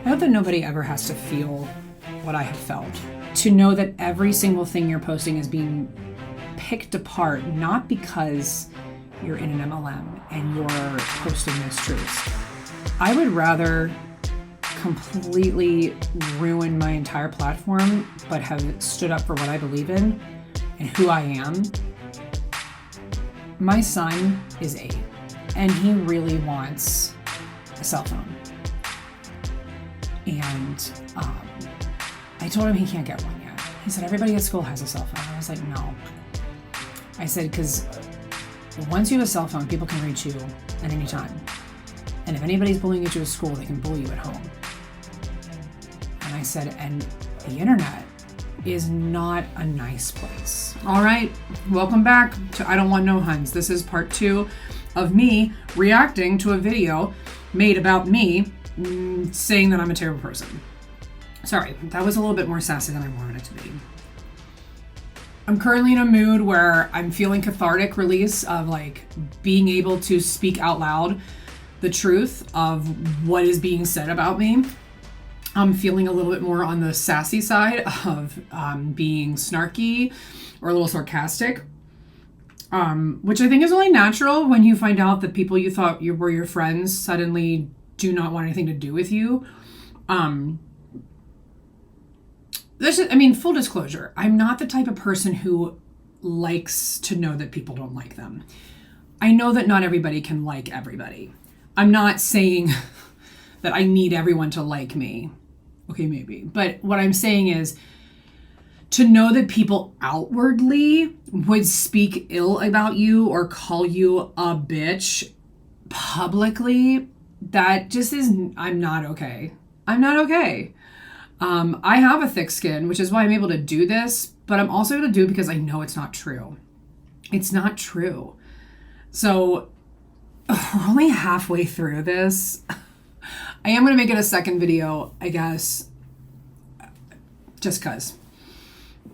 I hope that nobody ever has to feel what I have felt. To know that every single thing you're posting is being picked apart, not because you're in an MLM and you're posting mistruths. I would rather completely ruin my entire platform, but have stood up for what I believe in and who I am. My son is 8, and he really wants a cell phone. And I told him he can't get one yet. He said, everybody at school has a cell phone. I was like, no. I said, because once you have a cell phone, people can reach you at any time. And if anybody's bullying at you at school, they can bully you at home. And I said, and the internet is not a nice place. All right, welcome back to I Don't Want No Huns. This is part 2 of me reacting to a video made about me saying that I'm a terrible person. Sorry, that was a little bit more sassy than I wanted it to be. I'm currently in a mood where I'm feeling cathartic release of like being able to speak out loud the truth of what is being said about me. I'm feeling a little bit more on the sassy side of being snarky or a little sarcastic, which I think is only natural when you find out that people you thought were your friends suddenly do not want anything to do with you. Full disclosure, I'm not the type of person who likes to know that people don't like them. I know that not everybody can like everybody. I'm not saying that I need everyone to like me. Okay, maybe. But what I'm saying is to know that people outwardly would speak ill about you or call you a bitch publicly, that just is, I'm not okay. I'm not okay. I have a thick skin, which is why I'm able to do this, but I'm also able to do it because I know it's not true. It's not true. So we're only halfway through this. I am going to make it a second video, I guess, just because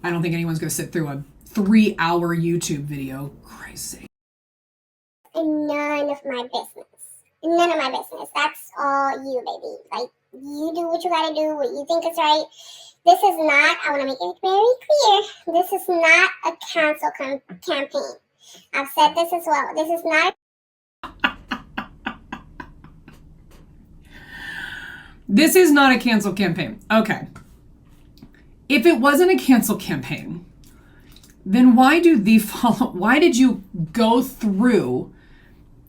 I don't think anyone's going to sit through a 3-hour YouTube video. Christ's sake. None of my business. None of my business. That's all you, baby. Like, you do what you gotta do, what you think is right. This is not, I want to make it very clear, this is not a cancel campaign. I've said this as well. This is not This is not a cancel campaign. Okay. If it wasn't a cancel campaign, then why did you go through,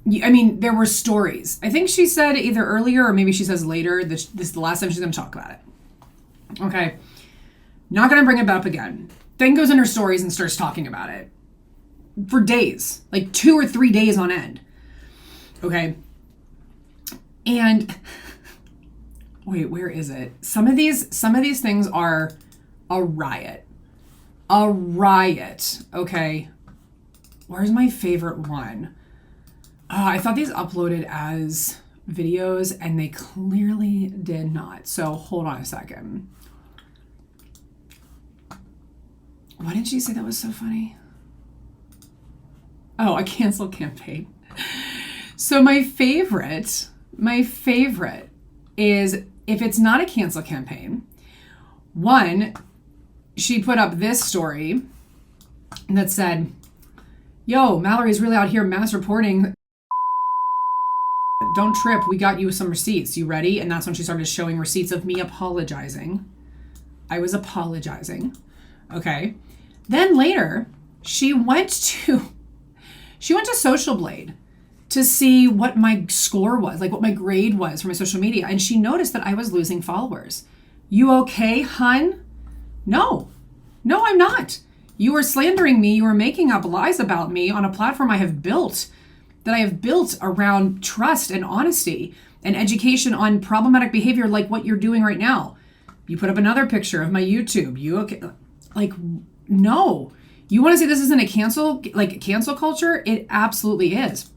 there were stories. I think she said either earlier or maybe she says later, this is the last time she's going to talk about it. Okay. Not going to bring it up again. Then goes in her stories and starts talking about it for days, like 2 or 3 days on end. Okay. And wait, where is it? Some of these things are a riot. A riot. Okay. Where's my favorite one? I thought these uploaded as videos and they clearly did not. So hold on a second. Why did she say that was so funny? Oh, a cancel campaign. So my favorite is if it's not a cancel campaign. One, she put up this story that said, yo, Mallory's really out here mass reporting. Don't trip, we got you some receipts. You ready? And that's when she started showing receipts of me apologizing. I was apologizing. Okay. Then later, she went to Social Blade to see what my score was, like what my grade was for my social media. And she noticed that I was losing followers. You okay, hun? No, I'm not. You were slandering me. You were making up lies about me on a platform I have built around trust and honesty and education on problematic behavior like what you're doing right now. You put up another picture of my YouTube. You okay? Like, no. You want to say this isn't a cancel culture? It absolutely is.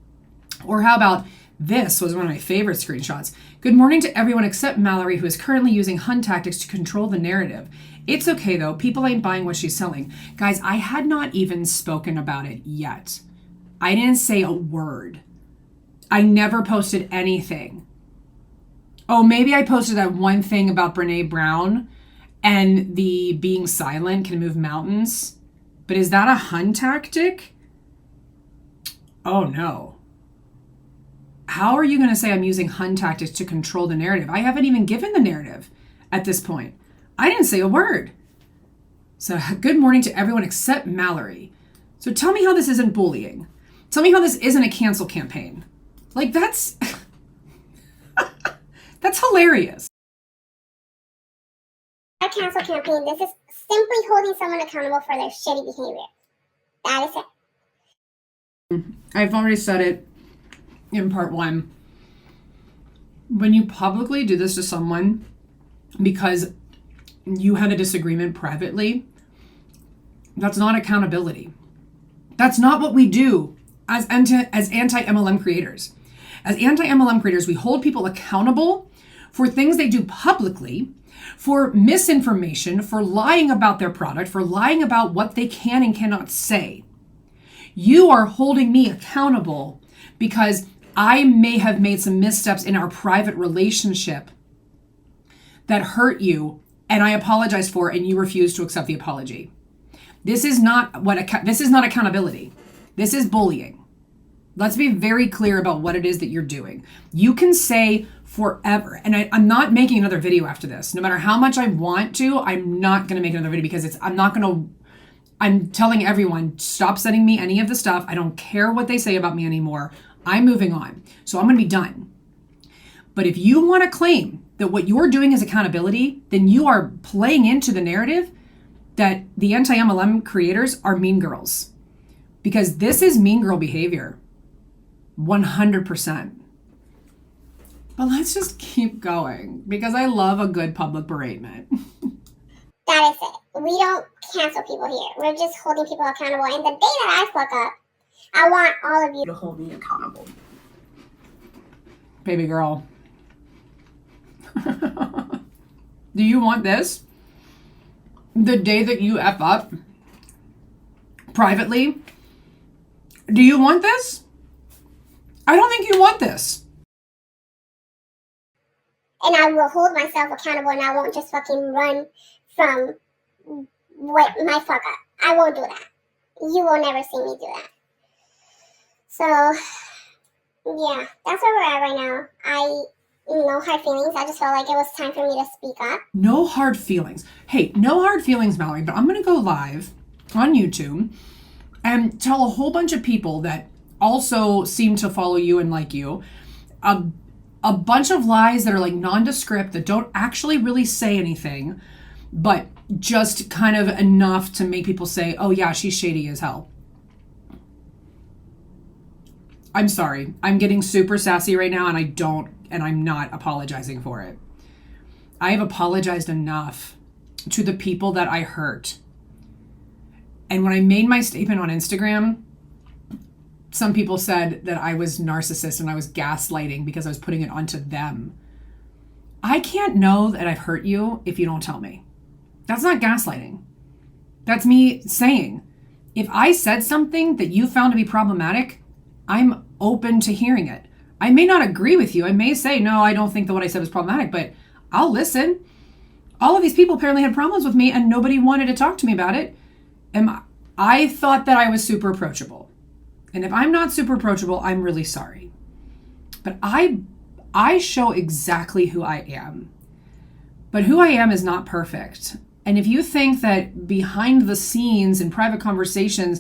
Or how about this was one of my favorite screenshots. Good morning to everyone except Mallory, who is currently using Hun tactics to control the narrative. It's okay though. People ain't buying what she's selling. Guys, I had not even spoken about it yet. I didn't say a word. I never posted anything. Oh, maybe I posted that one thing about Brene Brown and the being silent can move mountains. But is that a Hun tactic? Oh no. How are you going to say I'm using Hun tactics to control the narrative? I haven't even given the narrative at this point. I didn't say a word. So good morning to everyone except Mallory. So tell me how this isn't bullying. Tell me how this isn't a cancel campaign. Like that's that's hilarious. A cancel campaign. This is simply holding someone accountable for their shitty behavior. That is it. I've already said it in part 1. When you publicly do this to someone because you had a disagreement privately, that's not accountability. That's not what we do as anti-MLM creators. As anti-MLM creators, we hold people accountable for things they do publicly, for misinformation, for lying about their product, for lying about what they can and cannot say. You are holding me accountable because I may have made some missteps in our private relationship that hurt you, and I apologize for it, and you refuse to accept the apology. This is not accountability. This is bullying. Let's be very clear about what it is that you're doing. You can say forever, and I'm not making another video after this. No matter how much I want to, I'm not going to make another video because I'm telling everyone, stop sending me any of the stuff. I don't care what they say about me anymore. I'm moving on. So I'm going to be done. But if you want to claim that what you're doing is accountability, then you are playing into the narrative that the anti-MLM creators are mean girls. Because this is mean girl behavior. 100%. But let's just keep going because I love a good public beratement. That is it. We don't cancel people here. We're just holding people accountable. And the day that I fuck up, I want all of you to hold me accountable. Baby girl. Do you want this? The day that you F up privately? Do you want this? I don't think you want this. And I will hold myself accountable and I won't just fucking run from what my fuck up. I won't do that. You will never see me do that. So, yeah, that's where we're at right now. No hard feelings. I just felt like it was time for me to speak up. No hard feelings. Hey, no hard feelings, Mallory, but I'm going to go live on YouTube and tell a whole bunch of people that also seem to follow you and like you a bunch of lies that are like nondescript, that don't actually really say anything, but just kind of enough to make people say, oh yeah, she's shady as hell. I'm sorry. I'm getting super sassy right now and I'm not apologizing for it. I have apologized enough to the people that I hurt. And when I made my statement on Instagram, some people said that I was narcissist and I was gaslighting because I was putting it onto them. I can't know that I've hurt you if you don't tell me. That's not gaslighting. That's me saying, if I said something that you found to be problematic, I'm open to hearing it. I may not agree with you. I may say, no, I don't think that what I said was problematic, but I'll listen. All of these people apparently had problems with me and nobody wanted to talk to me about it. And I thought that I was super approachable. And if I'm not super approachable, I'm really sorry. But I show exactly who I am. But who I am is not perfect. And if you think that behind the scenes in private conversations,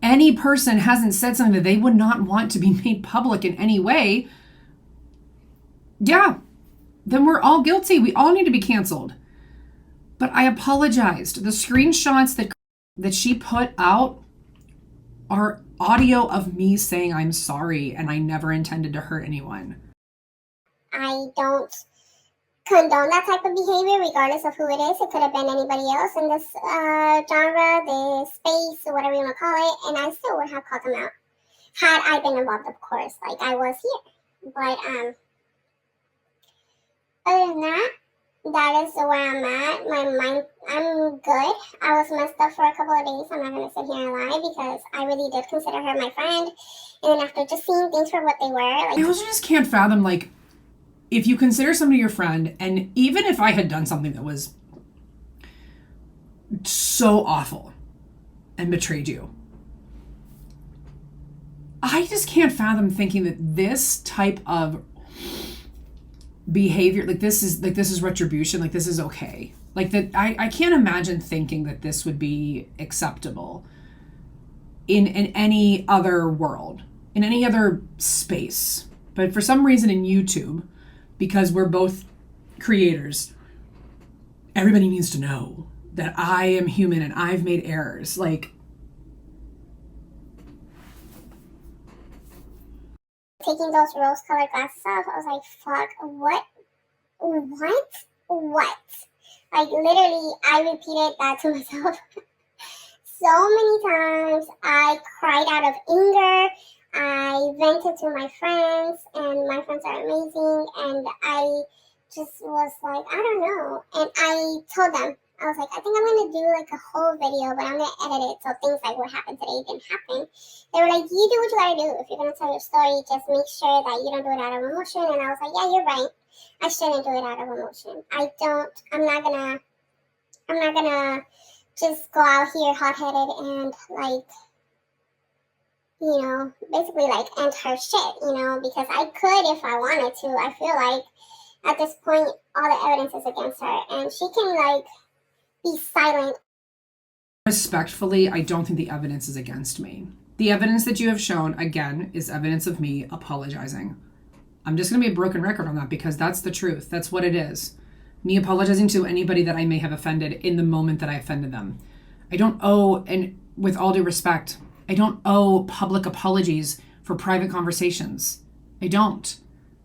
any person hasn't said something that they would not want to be made public in any way, yeah, then we're all guilty. We all need to be canceled. But I apologized. The screenshots that she put out are audio of me saying I'm sorry and I never intended to hurt anyone. I don't condone that type of behavior regardless of who it is. It could have been anybody else in this genre, this space, or whatever you want to call it, and I still would have called them out had I been involved, of course, like I was here. But other than that, that is where I'm at. My mind, I'm good. I was messed up for a couple of days. I'm not going to sit here and lie because I really did consider her my friend. And then after just seeing things for what they were, like, I also just can't fathom, like, if you consider somebody your friend, and even if I had done something that was so awful and betrayed you, I just can't fathom thinking that this type of behavior, like this is retribution, like this is okay. Like that, I can't imagine thinking that this would be acceptable in any other world, in any other space. But for some reason in YouTube, because we're both creators, everybody needs to know that I am human and I've made errors. Like, taking those rose-colored glasses off, I was like, fuck, what? Like, literally, I repeated that to myself so many times. I cried out of anger. I vented to my friends, and my friends are amazing, and I just was like, I don't know. And I told them, I was like, I think I'm going to do like a whole video, but I'm going to edit it so things like what happened today didn't happen. They were like, you do what you got to do. If you're going to tell your story, just make sure that you don't do it out of emotion. And I was like, yeah, you're right. I shouldn't do it out of emotion. I'm not gonna just go out here hot-headed and like, you know, basically like end her shit, you know, because I could if I wanted to. I feel like at this point, all the evidence is against her, and she can like be silent. Respectfully, I don't think the evidence is against me. The evidence that you have shown, again, is evidence of me apologizing. I'm just going to be a broken record on that because that's the truth. That's what it is. Me apologizing to anybody that I may have offended in the moment that I offended them. I don't owe, and with all due respect, I don't owe public apologies for private conversations. I don't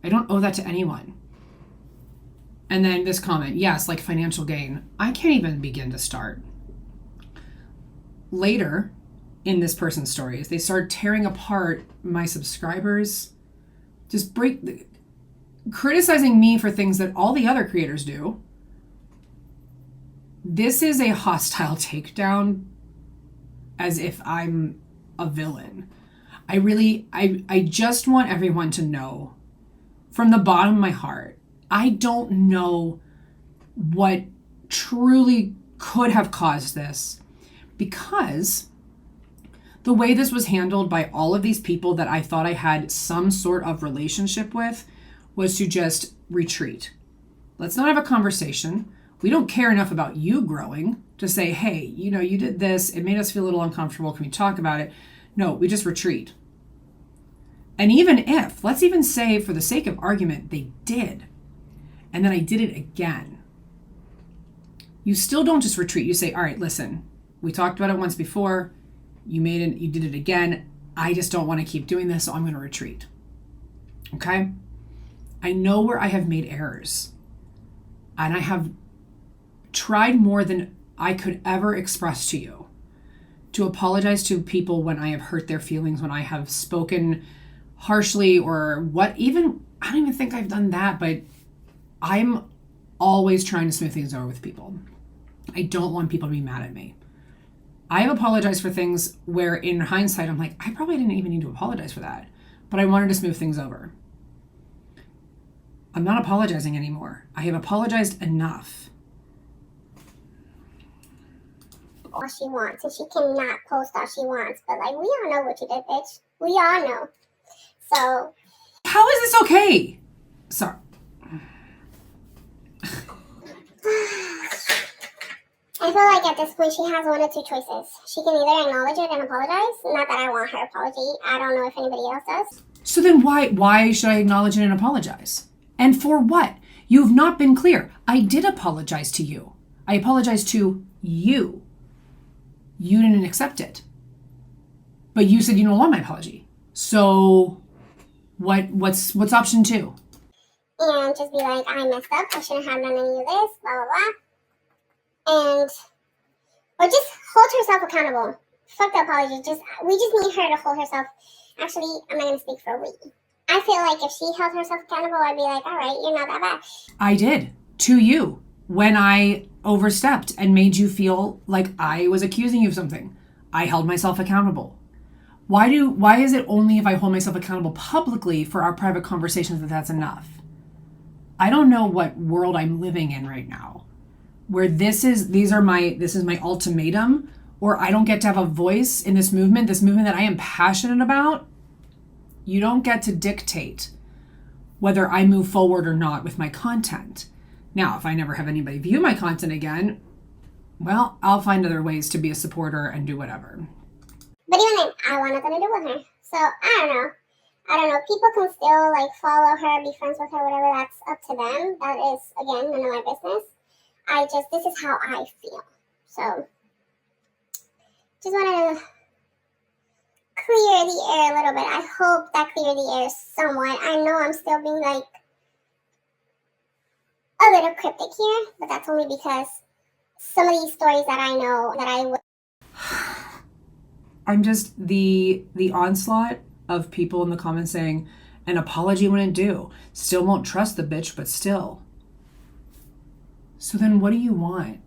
owe that to anyone. And then this comment, yes, like financial gain. I can't even begin to start. Later in this person's stories, they start tearing apart my subscribers, just criticizing me for things that all the other creators do. This is a hostile takedown as if I'm a villain. I just want everyone to know from the bottom of my heart, I don't know what truly could have caused this, because the way this was handled by all of these people that I thought I had some sort of relationship with was to just retreat. Let's not have a conversation. We don't care enough about you growing to say, hey, you know, you did this. It made us feel a little uncomfortable. Can we talk about it? No, we just retreat. And even if, let's even say for the sake of argument, they did, and then I did it again, you still don't just retreat. You say, all right, listen, we talked about it once before. You did it again. I just don't want to keep doing this, so I'm going to retreat. Okay? I know where I have made errors, and I have tried more than I could ever express to you to apologize to people when I have hurt their feelings, when I have spoken harshly or what, even, I don't even think I've done that, but I'm always trying to smooth things over with people. I don't want people to be mad at me. I have apologized for things where in hindsight, I'm like, I probably didn't even need to apologize for that, but I wanted to smooth things over. I'm not apologizing anymore. I have apologized enough. All she wants, and she cannot post all she wants, but like, we all know what you did, bitch. We all know. So how is this okay? Sorry. I feel like at this point she has one of two choices. She can either acknowledge it and apologize. Not that I want her apology. I don't know if anybody else does. So then why should I acknowledge it and apologize? And for what? You've not been clear. I did apologize to you. I apologized to you. You didn't accept it. But you said you don't want my apology. So what's option 2? And just be like, I messed up. I shouldn't have done any of this, blah, blah, blah. And, or just hold herself accountable. Fuck the apology. We just need her to hold herself. Actually, I'm not going to speak for we. I feel like if she held herself accountable, I'd be like, all right, you're not that bad. I did. To you. When I overstepped and made you feel like I was accusing you of something. I held myself accountable. Why is it only if I hold myself accountable publicly for our private conversations that that's enough? I don't know what world I'm living in right now, where this is my ultimatum, or I don't get to have a voice in this movement that I am passionate about. You don't get to dictate whether I move forward or not with my content. Now, if I never have anybody view my content again, well, I'll find other ways to be a supporter and do whatever. But even then, I want nothing to do with her. So I don't know. People can still like follow her, be friends with her, whatever. That's up to them. That is, again, none of my business. This is how I feel. So just wanted to clear the air a little bit. I hope that cleared the air somewhat. I know I'm still being like a little cryptic here, but that's only because some of these stories that I know that I would. I'm just the onslaught of people in the comments saying an apology wouldn't do. Still won't trust the bitch, but still. So then what do you want?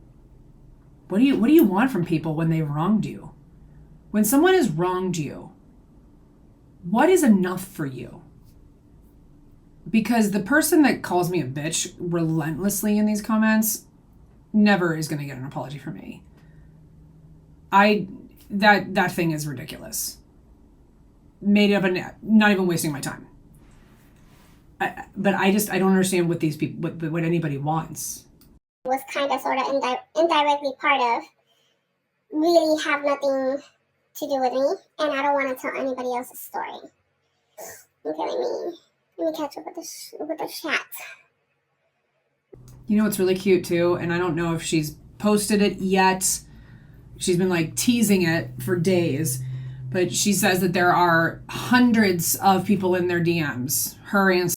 What do you want from people when they've wronged you? When someone has wronged you, what is enough for you? Because the person that calls me a bitch relentlessly in these comments never is going to get an apology from me. That thing is ridiculous. Made up and not even wasting my time. But I don't understand what these people, what anybody wants. Was kind of sort of indirectly part of, really have nothing to do with me, and I don't want to tell anybody else's story. Okay, let me catch up with the chat. You know what's really cute too, and I don't know if she's posted it yet. She's been like teasing it for days, but she says that there are hundreds of people in their DMs, her and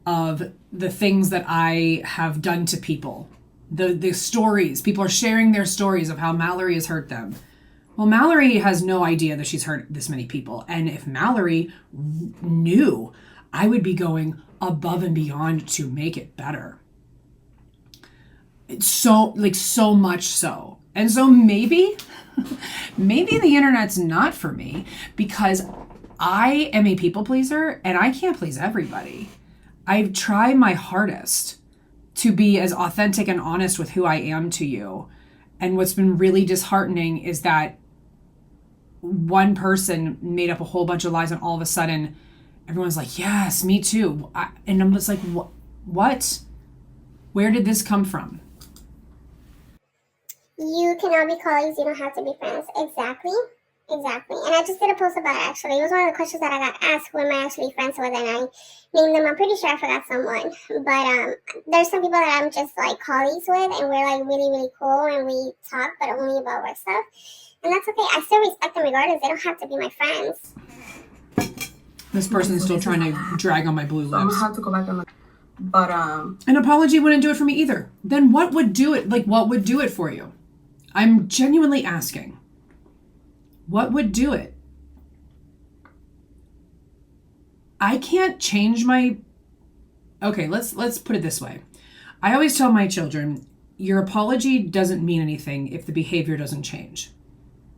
of the things that I have done to people. The stories. People are sharing their stories of how Mallory has hurt them. Well, Mallory has no idea that she's hurt this many people. And if Mallory knew, I would be going above and beyond to make it better. It's so much so. And so maybe the internet's not for me, because I am a people pleaser and I can't please everybody. I've tried my hardest to be as authentic and honest with who I am to you. And what's been really disheartening is that one person made up a whole bunch of lies, and all of a sudden everyone's like, yes, me too. And I'm just like, what? Where did this come from? You can all be colleagues. You don't have to be friends. Exactly. And I just did a post about it, actually. It was one of the questions that I got asked, who am I actually friends with, and I named them. I'm pretty sure I forgot someone. But there's some people that I'm just like colleagues with, and we're like really, really cool, and we talk, but only about work stuff. And that's okay. I still respect them regardless. They don't have to be my friends. This person's still trying to drag on my blue lips. I'm gonna have to go back and look. But an apology wouldn't do it for me either. Then what would do it? Like, what would do it for you? I'm genuinely asking. What would do it? I can't change my... Okay, let's put it this way. I always tell my children, your apology doesn't mean anything if the behavior doesn't change.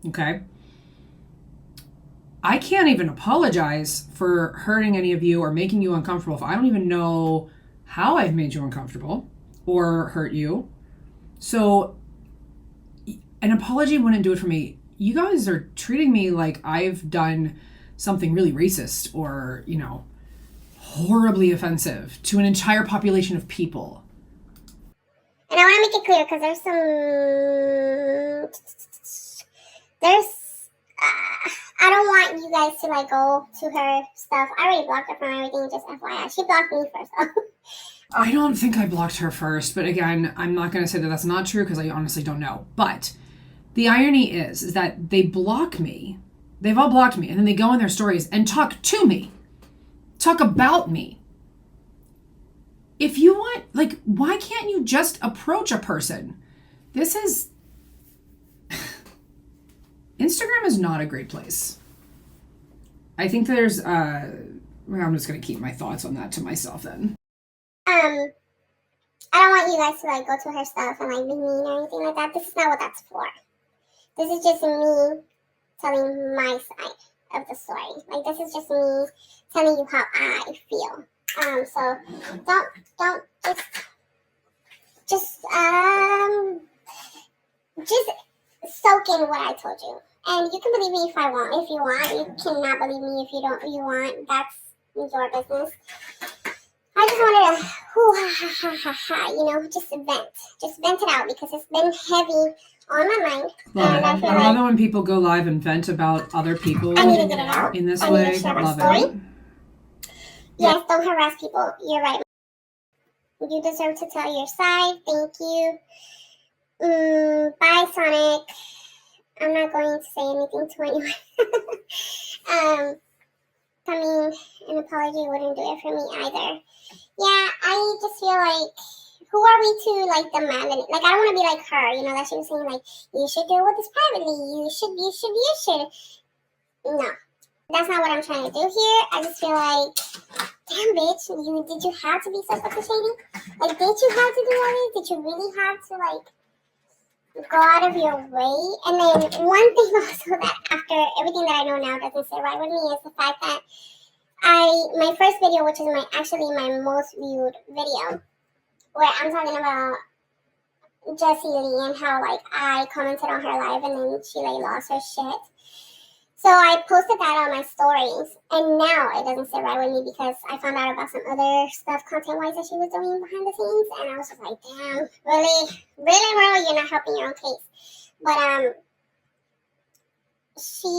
Okay? I can't even apologize for hurting any of you or making you uncomfortable if I don't even know how I've made you uncomfortable or hurt you. So an apology wouldn't do it for me. You guys are treating me like I've done something really racist or, horribly offensive to an entire population of people. And I want to make it clear, because I don't want you guys to like go to her stuff. I already blocked her from everything, just FYI. She blocked me first. I don't think I blocked her first, but again, I'm not going to say that that's not true because I honestly don't know. But the irony is that they block me. They've all blocked me, and then they go in their stories and talk to me. Talk about me. If you want, why can't you just approach a person? This is... Instagram is not a great place. I think there's... I'm just going to keep my thoughts on that to myself then. I don't want you guys to like go to her stuff and like be mean or anything like that. This is not what that's for. This is just me telling my side of the story. Like, this is just me telling you how I feel. So don't just soak in what I told you. And you can believe me if you want. You cannot believe me if you want. That's your business. I just wanted to, just vent it out because it's been heavy on my mind. Love and it. I feel I love like it when people go live and vent about other people I need to get it out. in this I need way. to share my Love story. it. Yes, don't harass people. You're right. You deserve to tell your side. Thank you. Bye, Sonic. I'm not going to say anything to anyone. I mean, an apology wouldn't do it for me either. Yeah, I just feel like, who are we to, like, demand it? Like, I don't want to be like her, that she was saying, like, you should deal with this privately. You should. No, that's not what I'm trying to do here. I just feel like, damn, bitch, did you have to be so fucking shady? Like, did you have to do all this? Did you really have to, like, go out of your way? And then one thing also that after everything that I know now doesn't sit right with me is the fact that my first video, which is my most viewed video, where I'm talking about Jessie Lee and how, like, I commented on her live and then she, like, lost her shit. So I posted that on my stories, and now it doesn't sit right with me because I found out about some other stuff content-wise that she was doing behind the scenes, and I was just like, damn, really, you're not helping your own case. But she,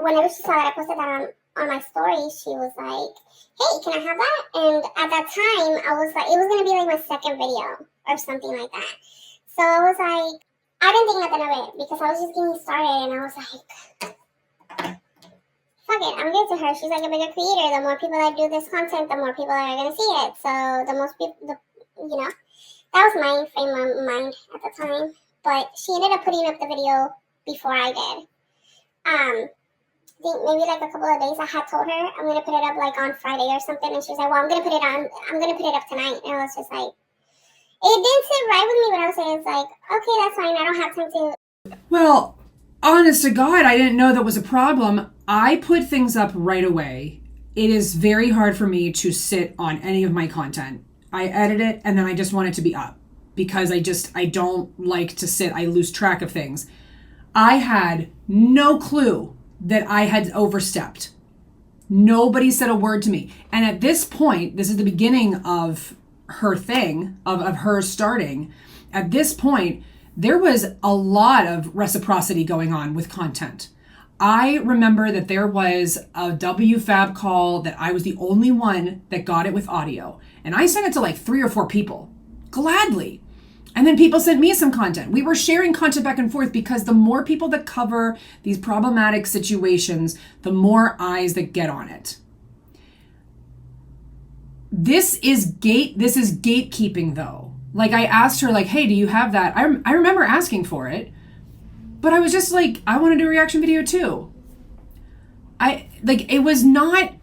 whenever she saw that I posted that on my story, she was like, hey, can I have that? And at that time, I was like, it was going to be like my second video or something like that. So I was like, I didn't think nothing of it because I was just getting started, and I was like, fuck it, I'm good to her. She's like a bigger creator. The more people that do this content, the more people are going to see it. So the most people, that was my frame of mind at the time. But she ended up putting up the video before I did. I think maybe like a couple of days I had told her I'm going to put it up like on Friday or something. And she was like, well, I'm going to put it up tonight. And I was just like, it didn't sit right with me, but I was saying, it's like, okay, that's fine. I don't have time to. Well, honest to God, I didn't know that was a problem. I put things up right away. It is very hard for me to sit on any of my content. I edit it and then I just want it to be up because I don't like to sit. I lose track of things. I had no clue that I had overstepped. Nobody said a word to me. And at this point, this is the beginning of her thing, of her starting. At this point, there was a lot of reciprocity going on with content. I remember that there was a WFAB call that I was the only one that got it with audio. And I sent it to like 3 or 4 people, gladly. And then people sent me some content. We were sharing content back and forth because the more people that cover these problematic situations, the more eyes that get on it. This is gatekeeping though. Like I asked her like, hey, do you have that? I remember asking for it, but I was just like, I want to do a reaction video too. It was not,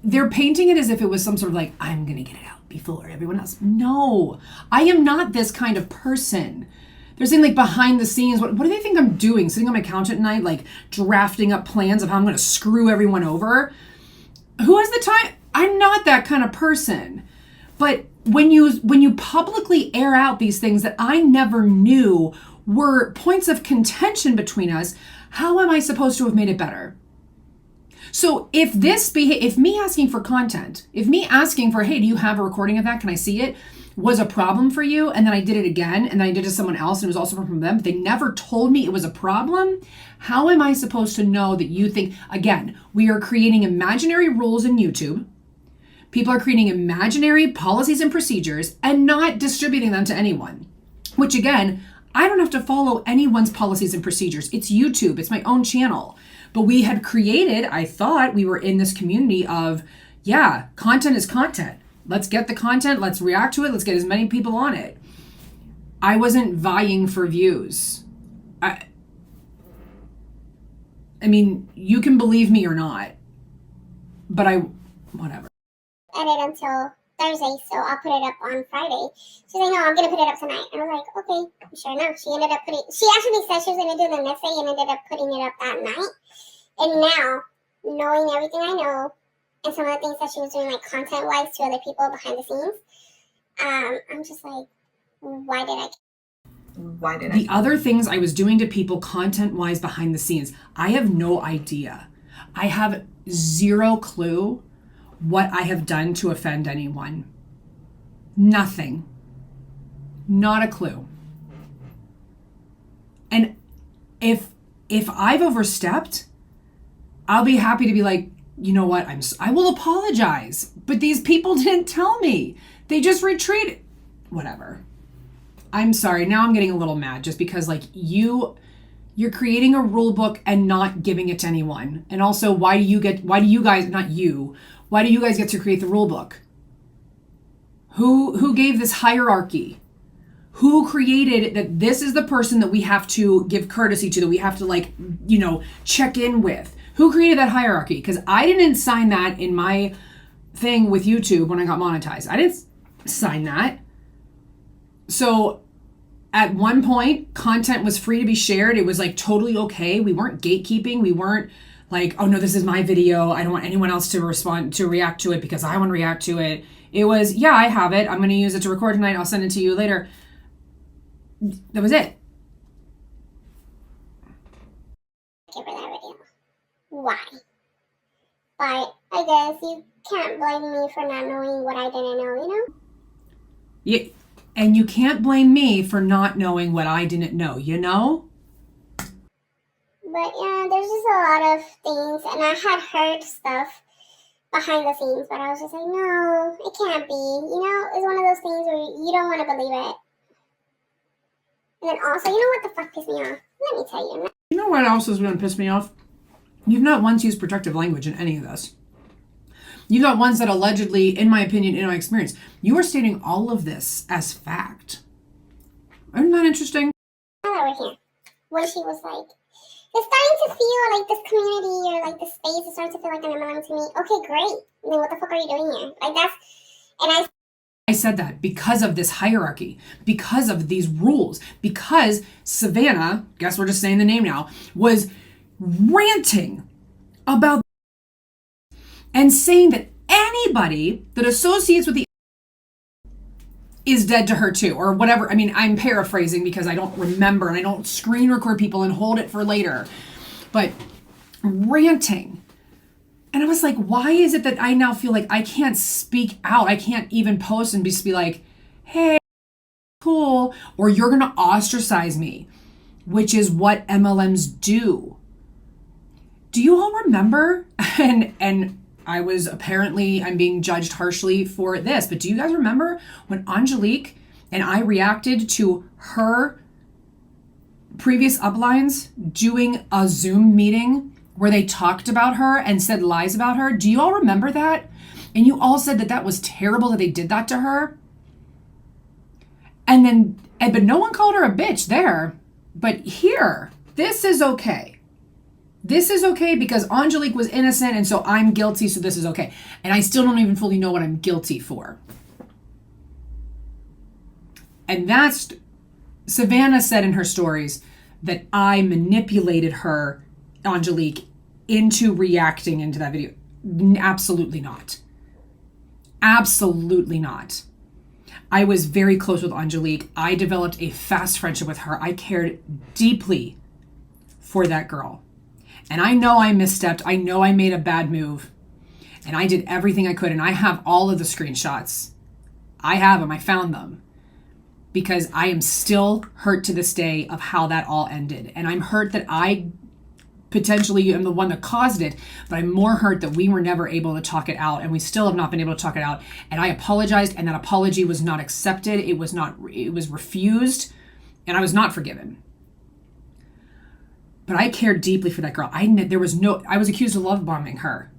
they're painting it as if it was some sort of like, I'm going to get it out before everyone else. No, I am not this kind of person. They're saying like behind the scenes, what do they think I'm doing? Sitting on my couch at night, like drafting up plans of how I'm going to screw everyone over? Who has the time? I'm not that kind of person. But when you publicly air out these things that I never knew were points of contention between us, how am I supposed to have made it better? So if me asking for content, if me asking for, hey, do you have a recording of that? Can I see it? Was a problem for you, and then I did it again, and then I did it to someone else, and it was also from them, but they never told me it was a problem. How am I supposed to know that you think, again, we are creating imaginary rules in YouTube. People are creating imaginary policies and procedures and not distributing them to anyone, which again, I don't have to follow anyone's policies and procedures. It's YouTube, it's my own channel. But we had created, I thought we were in this community of, yeah, content is content. Let's get the content, let's react to it, let's get as many people on it. I wasn't vying for views. I mean, you can believe me or not, but whatever. Edit until Thursday, so I'll put it up on Friday. She's like, no, I'm going to put it up tonight. And I was like, okay, sure enough. She actually said she was going to do it the next day and ended up putting it up that night. And now, knowing everything I know, and some of the things that she was doing, like content-wise, to other people behind the scenes, I'm just like, why did I? The other things I was doing to people content-wise behind the scenes, I have no idea. I have zero clue what I have done to offend anyone. Nothing. Not a clue. And if I've overstepped, I'll be happy to be like, you know what, I will apologize. But these people didn't tell me. They just retreated. Whatever. I'm sorry. Now I'm getting a little mad just because like you're creating a rule book and not giving it to anyone. And also, why do you guys get to create the rule book? Who gave this hierarchy? Who created that this is the person that we have to give courtesy to, that we have to like, check in with? Who created that hierarchy? Because I didn't sign that in my thing with YouTube when I got monetized. I didn't sign that. So at one point, content was free to be shared. It was like totally okay. We weren't gatekeeping. We weren't like, oh no, this is my video. I don't want anyone else to react to it because I want to react to it. It was, yeah, I have it. I'm going to use it to record tonight. I'll send it to you later. That was it. Give her that video. Why? But I guess you can't blame me for not knowing what I didn't know, Yeah, and you can't blame me for not knowing what I didn't know, But yeah, there's just a lot of things, and I had heard stuff behind the scenes, but I was just like, no, it can't be. It's one of those things where you don't want to believe it. And then also, you know what the fuck pissed me off? Let me tell you. You know what else is going to piss me off? You've not once used protective language in any of this. You've got ones that allegedly, in my opinion, in my experience, you are stating all of this as fact. Isn't that interesting? Now that we're here, when she was like, it's starting to feel like this community or like this space is starting to feel like an MLM to me. Okay, great. Then what the fuck are you doing here? I said that because of this hierarchy, because of these rules, because Savannah, guess we're just saying the name now, was ranting about and saying that anybody that associates with the is dead to her too, or whatever. I mean, I'm paraphrasing because I don't remember and I don't screen record people and hold it for later, but ranting. And I was like, why is it that I now feel like I can't speak out? I can't even post and just be like, hey, cool. Or you're going to ostracize me, which is what MLMs do. Do you all remember? And I'm being judged harshly for this, but do you guys remember when Angelique and I reacted to her previous uplines doing a Zoom meeting where they talked about her and said lies about her? Do you all remember that? And you all said that was terrible that they did that to her. But no one called her a bitch there. But here, this is okay. This is okay because Angelique was innocent and so I'm guilty, so this is okay. And I still don't even fully know what I'm guilty for. And that's, Savannah said in her stories that I manipulated her, Angelique, into reacting into that video. Absolutely not. Absolutely not. I was very close with Angelique. I developed a fast friendship with her. I cared deeply for that girl. And I know I misstepped. I know I made a bad move. And I did everything I could. And I have all of the screenshots. I have them. I found them. Because I am still hurt to this day of how that all ended. And I'm hurt that I potentially am the one that caused it, but I'm more hurt that we were never able to talk it out, and we still have not been able to talk it out. And I apologized, and that apology was not accepted. It was refused, and I was not forgiven. But I cared deeply for that girl. I was accused of love bombing her.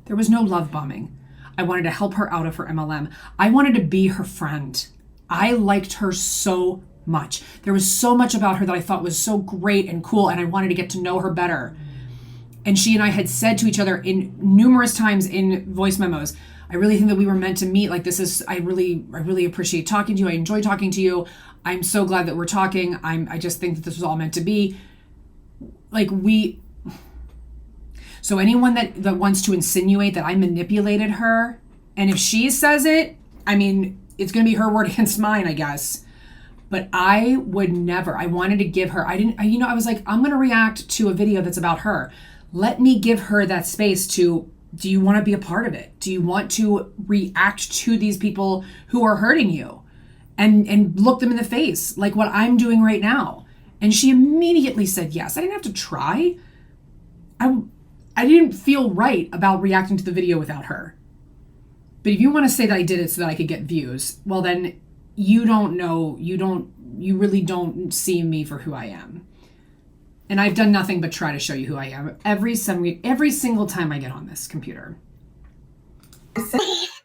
There was no love bombing. I wanted to help her out of her MLM. I wanted to be her friend. I liked her so much. There was so much about her that I thought was so great and cool, and I wanted to get to know her better. And she and I had said to each other in numerous times in voice memos, I really think that we were meant to meet. Like, I really appreciate talking to you. I enjoy talking to you. I'm so glad that we're talking. I just think that this was all meant to be. So anyone that wants to insinuate that I manipulated her, and if she says it, I mean, it's going to be her word against mine, I guess. But I would never. I wanted to give her, I was like, I'm going to react to a video that's about her. Let me give her that space to, do you want to be a part of it? Do you want to react to these people who are hurting you? And look them in the face, like what I'm doing right now. And she immediately said yes. I didn't have to try. I didn't feel right about reacting to the video without her. But if you want to say that I did it so that I could get views, well then you don't know, you really don't see me for who I am. And I've done nothing but try to show you who I am every single time I get on this computer.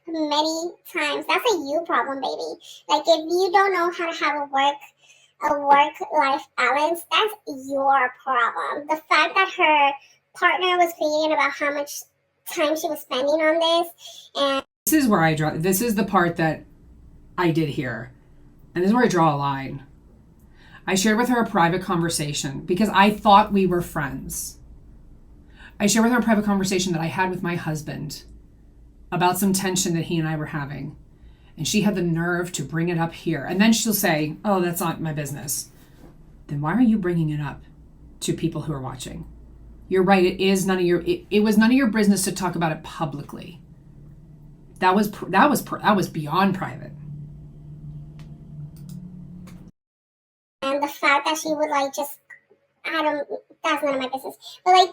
Many times. That's a you problem, baby. Like, if you don't know how to have a work-life balance, that's your problem. The fact that her partner was creating about how much time she was spending on this, and this is where I draw. This is the part that I did here, and this is where I draw a line. I shared with her a private conversation because I thought we were friends. I shared with her a private conversation that I had with my husband about some tension that he and I were having. And she had the nerve to bring it up here. And then she'll say, oh, that's not my business. Then why are you bringing it up to people who are watching? You're right. It was none of your business to talk about it publicly. That was beyond private. And the fact that she would like just, that's none of my business. But like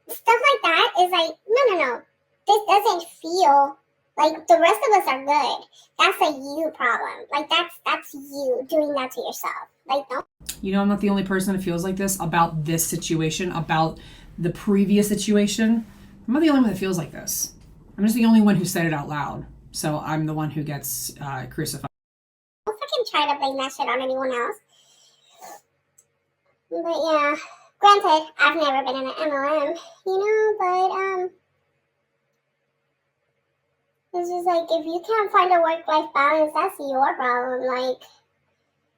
stuff like that is like, no. This doesn't feel like the rest of us are good. That's a you problem. Like that's you doing that to yourself. Like, no. You know, I'm not the only person that feels like this about this situation, about the previous situation. I'm not the only one that feels like this. I'm just the only one who said it out loud. So I'm the one who gets crucified. Don't fucking try to blame that shit on anyone else. But yeah, granted, I've never been in an MLM, but it's just like, if you can't find a work-life balance, that's your problem. Like,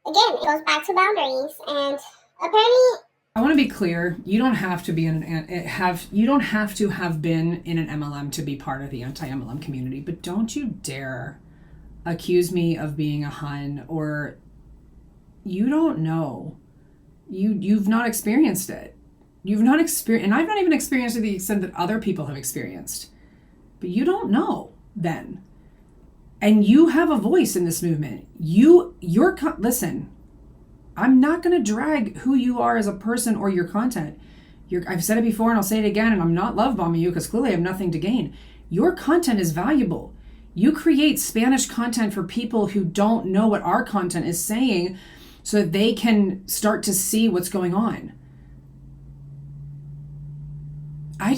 again, it goes back to boundaries. And apparently, I want to be clear. You don't have to be you don't have to have been in an MLM to be part of the anti-MLM community. But don't you dare accuse me of being a Hun, or you don't know. You've not experienced it. You've not experienced, and I've not even experienced it to the extent that other people have experienced. But you don't know then. And you have a voice in this movement. Listen, I'm not going to drag who you are as a person or your content. I've said it before and I'll say it again, and I'm not love bombing you because clearly I have nothing to gain. Your content is valuable. You create Spanish content for people who don't know what our content is saying so that they can start to see what's going on. I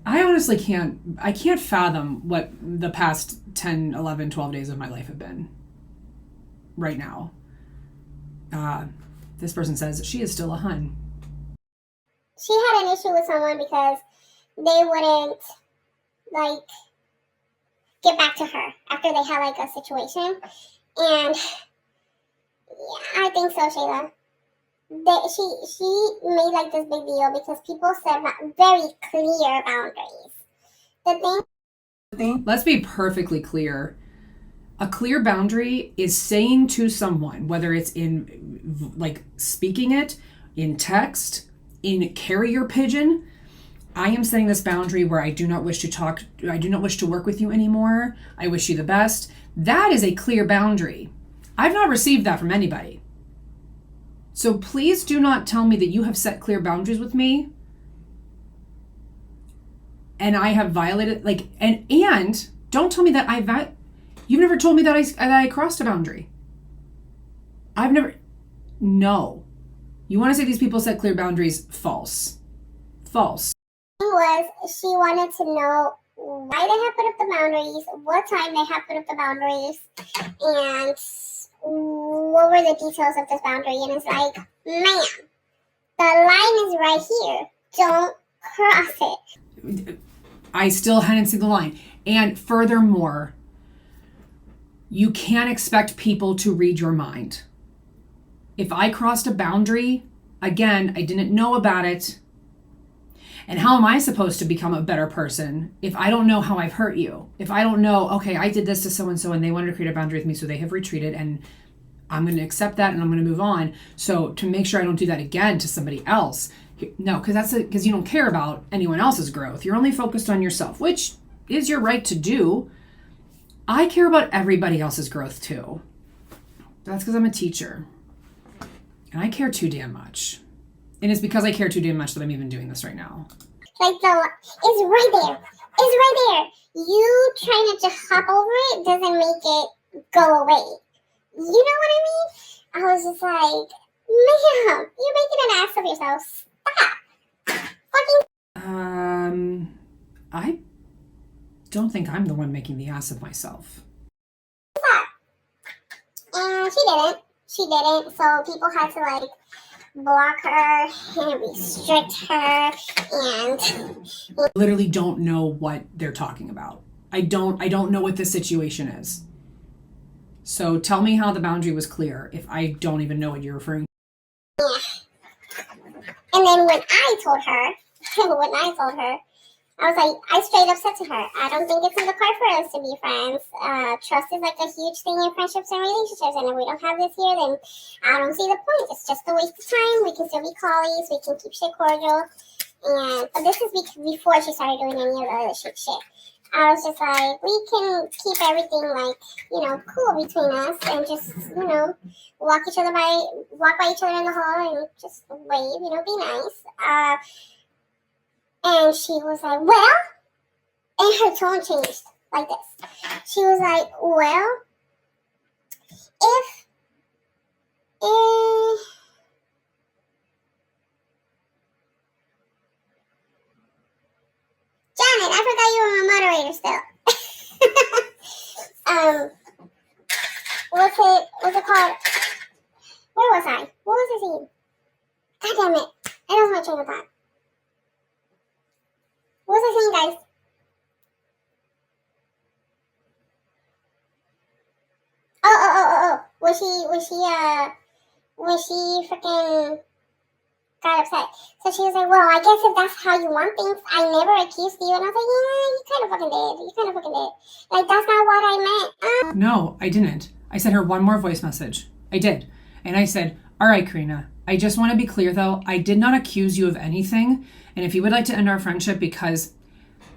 honestly can't fathom what the past 10, 11, 12 days of my life have been right now. This person says she is still a Hun. she had an issue with someone because they wouldn't, like, get back to her after they had, like, a situation. And, yeah, I think so, Shayla. She made, like, this big deal because people set very clear boundaries. The thing... Let's be perfectly clear. A clear boundary is saying to someone, whether it's in, like, speaking it, in text, in carrier pigeon, I am setting this boundary where I do not wish to work with you anymore. I wish you the best. That is a clear boundary. I've not received that from anybody. So please do not tell me that you have set clear boundaries with me and I have violated, like, and don't tell me that you've never told me that I crossed a boundary. No. You want to say these people set clear boundaries? False. False. She wanted to know why they had put up the boundaries, what time they had put up the boundaries, and what were the details of this boundary. And it's like, ma'am, the line is right here. Don't cross it. I still hadn't seen the line. And furthermore, you can't expect people to read your mind. If I crossed a boundary, again, I didn't know about it. And how am I supposed to become a better person if I don't know how I've hurt you? If I don't know, okay, I did this to so-and-so and they wanted to create a boundary with me, so they have retreated, and I'm going to accept that and I'm going to move on. So to make sure I don't do that again to somebody else, no, because you don't care about anyone else's growth. You're only focused on yourself, which is your right to do. I care about everybody else's growth too. That's because I'm a teacher. And I care too damn much. And it's because I care too damn much that I'm even doing this right now. Like it's right there. It's right there. You trying to just hop over it doesn't make it go away. You know what I mean? I was just like, ma'am, you're making an ass of yourself. Stop. Fucking. I don't think I'm the one making the ass of myself. And she didn't. So people had to like block her and restrict her and literally don't know what they're talking about. I don't know what this situation is. So tell me how the boundary was clear if I don't even know what you're referring to. Yeah. And then when I told her, I was like, I straight up said to her, I don't think it's in the card for us to be friends. Trust is like a huge thing in friendships and relationships, and if we don't have this here, then I don't see the point. It's just a waste of time. We can still be colleagues. We can keep shit cordial. But this is before she started doing any of the other shit. I was just like, we can keep everything like, cool between us and just, walk by each other in the hall and just wave, be nice. And she was like, well, and her tone changed like this. She was like, well, if Janet, I forgot you were my moderator still. What's it called? Where was I? What was I saying? God damn it. I lost my train of thought. What was I saying, guys? Oh. Was she freaking got upset? So she was like, well, I guess if that's how you want things, I never accused you. And I was like, yeah, you kind of fucking did. Like, that's not what I meant. No, I didn't. I sent her one more voice message. I did. And I said, all right, Karina, I just want to be clear, though. I did not accuse you of anything. And if you would like to end our friendship because...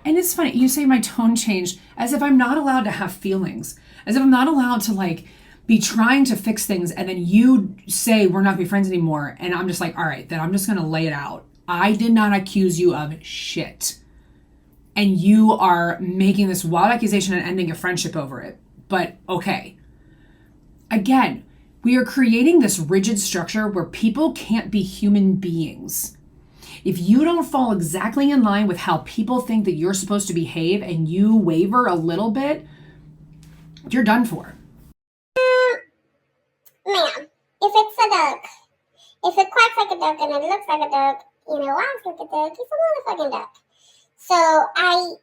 And it's funny, you say my tone changed as if I'm not allowed to have feelings. As if I'm not allowed to, like, be trying to fix things. And then you say we're not be friends anymore. And I'm just like, all right, then I'm just going to lay it out. I did not accuse you of shit. And you are making this wild accusation and ending a friendship over it. But okay. Again, we are creating this rigid structure where people can't be human beings. If you don't fall exactly in line with how people think that you're supposed to behave and you waver a little bit, you're done for. Ma'am, if it's a duck, if it quacks like a duck and it looks like a duck, walks like a duck, it's a motherfucking duck. So I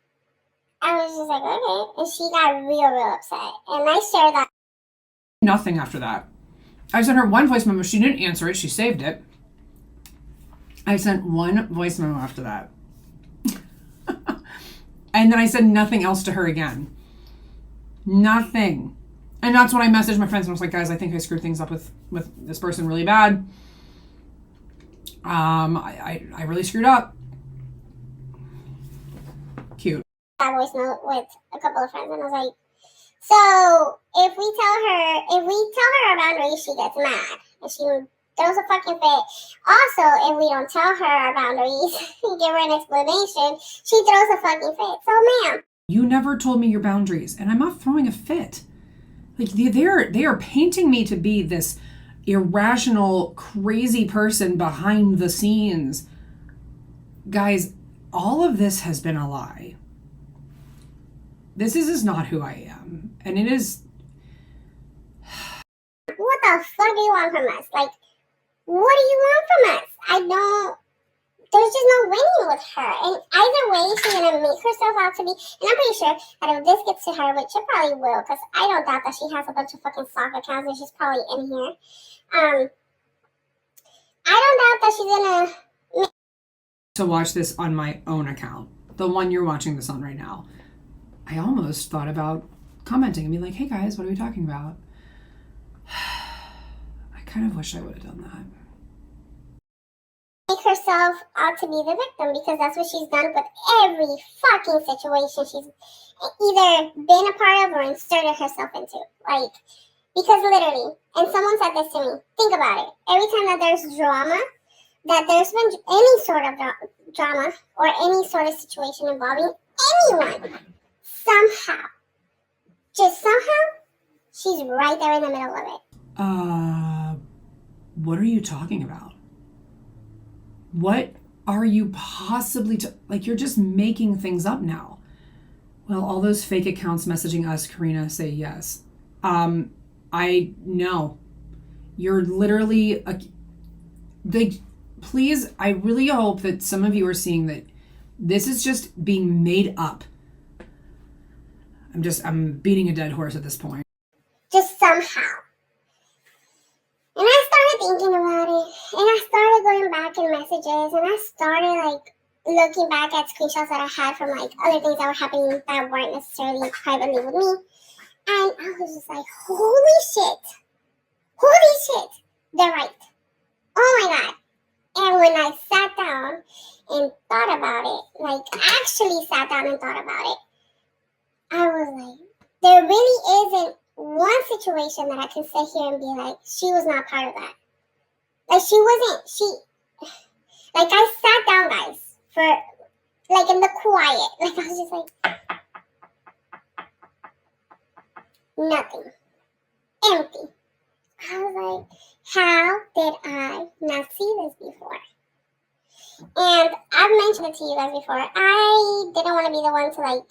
was just like, okay. And she got real upset. And I shared that. Nothing after that. I sent her one voice memo. She didn't answer it. She saved it. I sent one voice memo after that. And then I said nothing else to her again. Nothing. And that's when I messaged my friends and was like, guys, I think I screwed things up with this person really bad. I really screwed up. Cute. That voice note with a couple of friends and I was like, so if we tell her our boundaries, she gets mad. And she throws a fucking fit. Also, if we don't tell her our boundaries, give her an explanation, she throws a fucking fit. So, ma'am. You never told me your boundaries, and I'm not throwing a fit. Like, they are painting me to be this irrational, crazy person behind the scenes. Guys, all of this has been a lie. This is not who I am. And it is... What the fuck do you want from us? Like, what do you want from us? There's just no winning with her. And either way, she's going to make herself out to be, and I'm pretty sure that if this gets to her, which it probably will, because I don't doubt that she has a bunch of fucking stock accounts and she's probably in here. I don't doubt that she's going to... to watch this on my own account, the one you're watching this on right now, I almost thought about commenting and being like, hey guys, what are we talking about? I kind of wish I would have done that. Make herself out to be the victim, because that's what she's done with every fucking situation she's either been a part of or inserted herself into. Like, because literally, and someone said this to me, think about it. Every time that there's drama, that there's been any sort of drama or any sort of situation involving anyone, somehow, just somehow, she's right there in the middle of it. What are you talking about? What are you possibly like? You're just making things up now. Well, all those fake accounts messaging us, Karina, say yes. I know. You're literally please, I really hope that some of you are seeing that this is just being made up. I'm beating a dead horse at this point. Just somehow. And I started thinking about it, and I started going back in messages, and I started like looking back at screenshots that I had from like other things that were happening that weren't necessarily privately with me. And I was just like, holy shit, they're right. Oh my God. And when I sat down and thought about it, like actually sat down and thought about it, I was like, there really isn't one situation that I can sit here and be like, she was not part of that. Like I sat down, guys, for like in the quiet. Like I was just like, nothing. Empty. I was like, how did I not see this before? And I've mentioned it to you guys before. I didn't want to be the one to like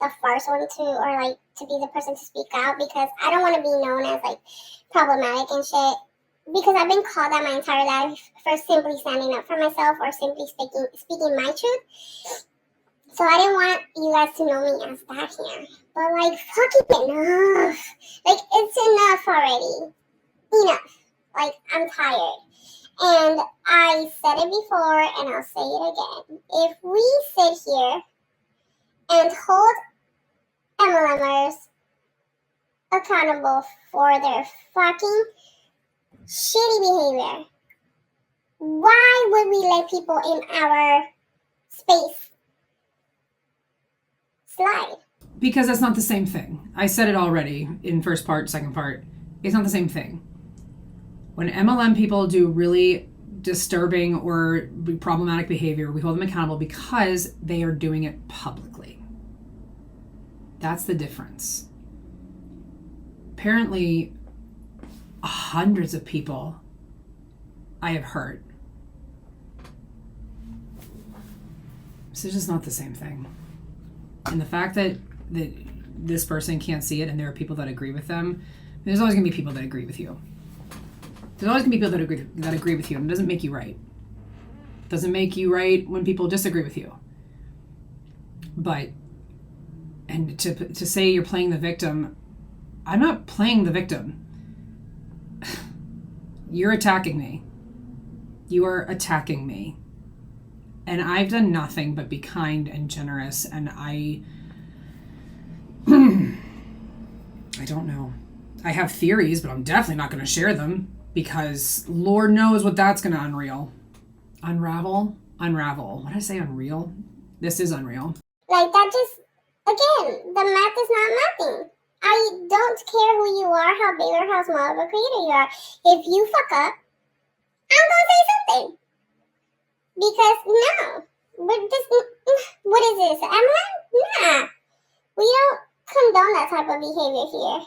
the first one to, or like to be the person to speak out, because I don't want to be known as like problematic and shit, because I've been called that my entire life for simply standing up for myself or simply speaking my truth. So I didn't want you guys to know me as that here. But like, fucking enough. Like, it's enough already. Enough. Like, I'm tired. And I said it before and I'll say it again. If we sit here and hold MLMers accountable for their fucking shitty behavior, why would we let people in our space slide? Because that's not the same thing. I said it already in first part, second part. It's not the same thing. When MLM people do really disturbing or problematic behavior, we hold them accountable because they are doing it publicly. That's the difference. Apparently, hundreds of people I have hurt. This is just not the same thing. And the fact that this person can't see it and there are people that agree with them, there's always going to be people that agree with you. There's always going to be people that agree with you, and it doesn't make you right. It doesn't make you right when people disagree with you. But, and to say you're playing the victim, I'm not playing the victim. You're attacking me. You are attacking me. And I've done nothing but be kind and generous, and I don't know. I have theories, but I'm definitely not going to share them, because Lord knows what that's going to unravel. What did I say, unreal? This is unreal. Like, that just, again, the math is not mathing. I don't care who you are, how big or how small of a creator you are. If you fuck up, I'm going to say something. Because, no. What is this? Nah. We don't condone that type of behavior here.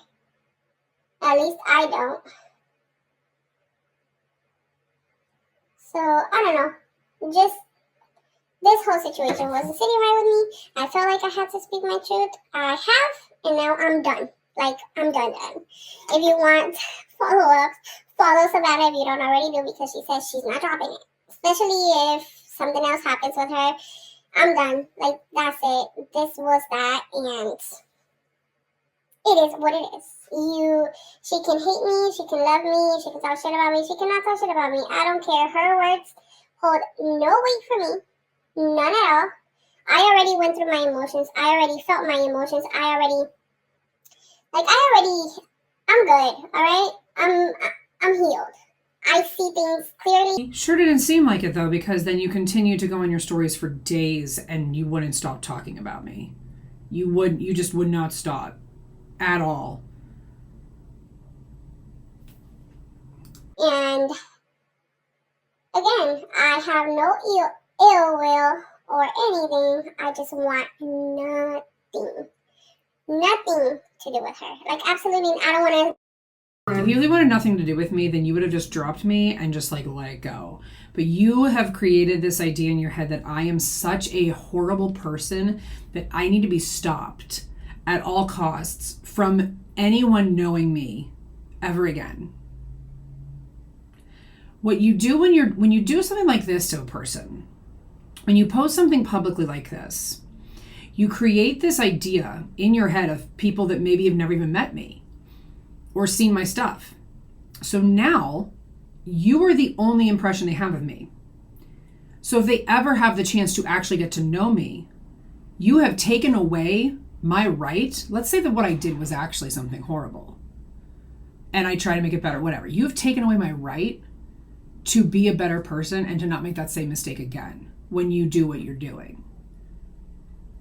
At least I don't. So, I don't know. Just, this whole situation wasn't sitting right with me. I felt like I had to speak my truth. I have, and now I'm done. Like, I'm done. If you want follow-ups, follow Savannah if you don't already do, because she says she's not dropping it. Especially if something else happens with her. I'm done. Like, that's it. This was that, and it is what it is. She can hate me, she can love me, she can talk shit about me, she cannot talk shit about me. I don't care. Her words hold no weight for me. None at all. I already went through my emotions. I already felt my emotions. I'm good, all right? I'm healed. I see things clearly. Sure didn't seem like it though, because then you continued to go on your stories for days and you wouldn't stop talking about me. You just would not stop at all. And again, I have no ill will or anything. I just want nothing to do with her. Like, absolutely, I don't want to. If you really wanted nothing to do with me, then you would have just dropped me and just like let it go. But you have created this idea in your head that I am such a horrible person that I need to be stopped at all costs from anyone knowing me ever again. What you do when you do something like this to a person, when you post something publicly like this, you create this idea in your head of people that maybe have never even met me or seen my stuff. So now you are the only impression they have of me. So if they ever have the chance to actually get to know me, you have taken away my right. Let's say that what I did was actually something horrible and I try to make it better, whatever. You have taken away my right to be a better person and to not make that same mistake again when you do what you're doing.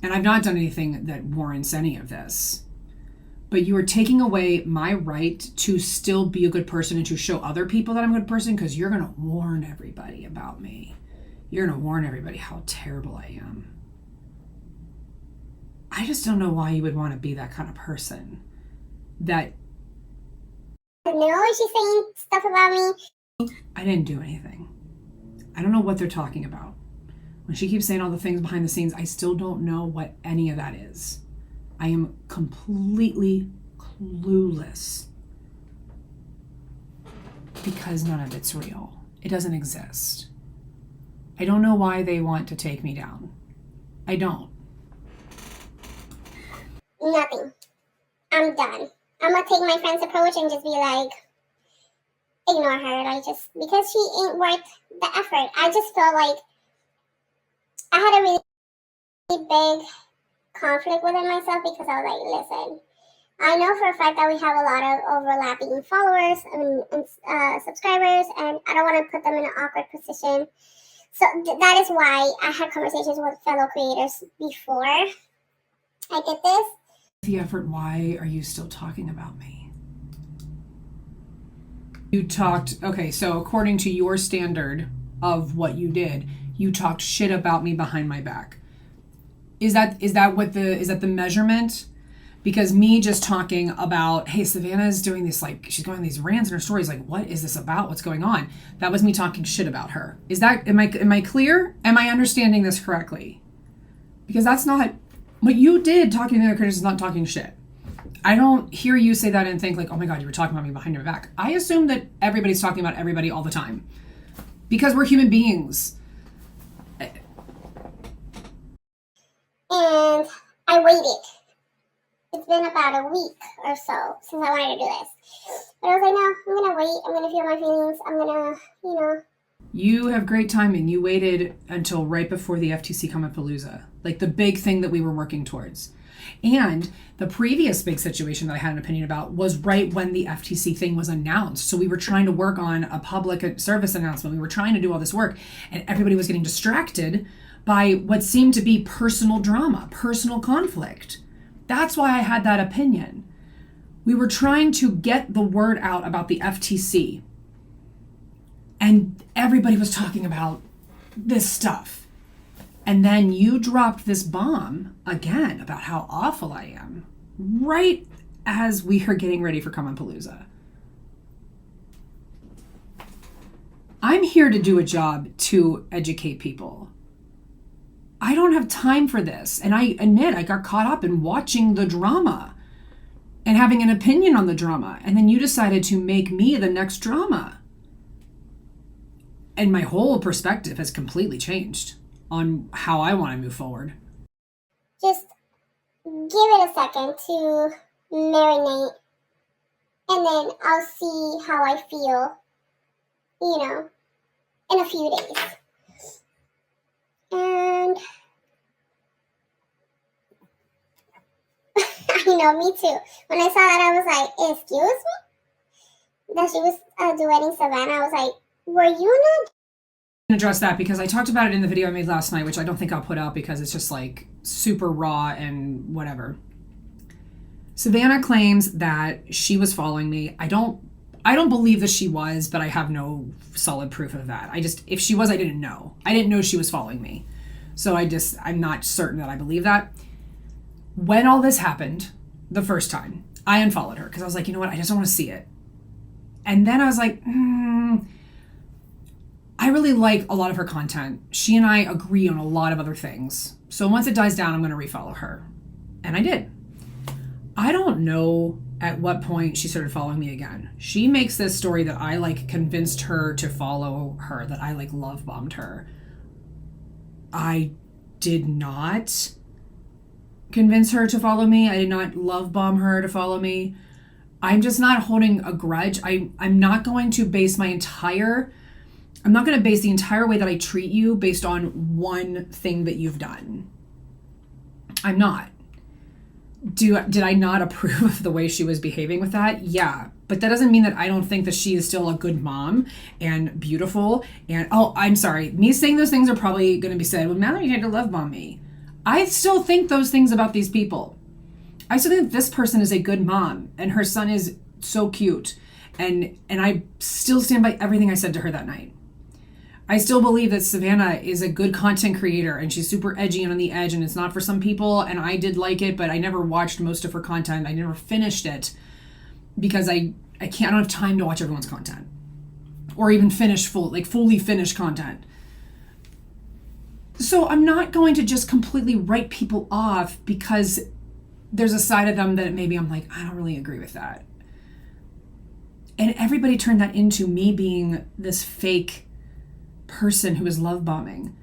And I've not done anything that warrants any of this. But you are taking away my right to still be a good person and to show other people that I'm a good person, because you're going to warn everybody about me. You're going to warn everybody how terrible I am. I just don't know why you would want to be that kind of person. That. No, she's saying stuff about me. I didn't do anything. I don't know what they're talking about. When she keeps saying all the things behind the scenes, I still don't know what any of that is. I am completely clueless because none of it's real. It doesn't exist. I don't know why they want to take me down. I don't. Nothing. I'm done. I'm gonna take my friend's approach and just be like, ignore her. Like, just because she ain't worth the effort. I just felt like I had a really big conflict within myself, because I was like, listen, I know for a fact that we have a lot of overlapping followers and subscribers, and I don't want to put them in an awkward position. So that is why I had conversations with fellow creators before I did this. The effort, why are you still talking about me? You talked, okay, so according to your standard of what you did, you talked shit about me behind my back. Is that the measurement? Because me just talking about, hey, Savannah's doing this, like, she's going on these rants in her stories, like, what is this about? What's going on? That was me talking shit about her. Is that, am I clear? Am I understanding this correctly? Because that's not, what you did talking to the other critics is not talking shit. I don't hear you say that and think like, oh my God, you were talking about me behind your back. I assume that everybody's talking about everybody all the time. Because we're human beings. And I waited. It's been about a week or so since I wanted to do this. But I was like, no, I'm going to wait. I'm going to feel my feelings. I'm going to, You have great timing. You waited until right before the FTC Palooza, like the big thing that we were working towards. And the previous big situation that I had an opinion about was right when the FTC thing was announced. So we were trying to work on a public service announcement. We were trying to do all this work, and everybody was getting distracted by what seemed to be personal drama, personal conflict. That's why I had that opinion. We were trying to get the word out about the FTC. And everybody was talking about this stuff. And then you dropped this bomb again about how awful I am, right as we are getting ready for Palooza. I'm here to do a job to educate people. I don't have time for this. And I admit I got caught up in watching the drama and having an opinion on the drama. And then you decided to make me the next drama. And my whole perspective has completely changed on how I want to move forward. just give it a second to marinate, and then I'll see how I feel, in a few days. And I know, me too. When I saw that, I was like, excuse me? That she was duetting Savannah. I was like, were you not? Address that because I talked about it in the video I made last night, which I don't think I'll put out because it's just like super raw and whatever. Savannah claims that she was following me. I don't believe that she was, but I have no solid proof of that. If she was, I didn't know. I didn't know she was following me. So I'm not certain that I believe that. When all this happened, the first time, I unfollowed her because I was like, you know what? I just don't want to see it. And then I was like, I really like a lot of her content. She and I agree on a lot of other things. So once it dies down, I'm going to refollow her. And I did. I don't know at what point she started following me again. She makes this story that I like convinced her to follow her, that I like love bombed her. I did not convince her to follow me. I did not love bomb her to follow me. I'm just not holding a grudge. I'm not going to base the entire way that I treat you based on one thing that you've done. I'm not. Did I not approve of the way she was behaving with that? Yeah. But that doesn't mean that I don't think that she is still a good mom and beautiful. And, I'm sorry. Me saying those things are probably going to be said, well, now that you had to love bomb me. I still think those things about these people. I still think this person is a good mom and her son is so cute. And I still stand by everything I said to her that night. I still believe that Savannah is a good content creator and she's super edgy and on the edge and it's not for some people, and I did like it, but I never watched most of her content. I never finished it because I don't have time to watch everyone's content or even fully finished content. So I'm not going to just completely write people off because there's a side of them that maybe I'm like, I don't really agree with that. And everybody turned that into me being this fake person who is love bombing.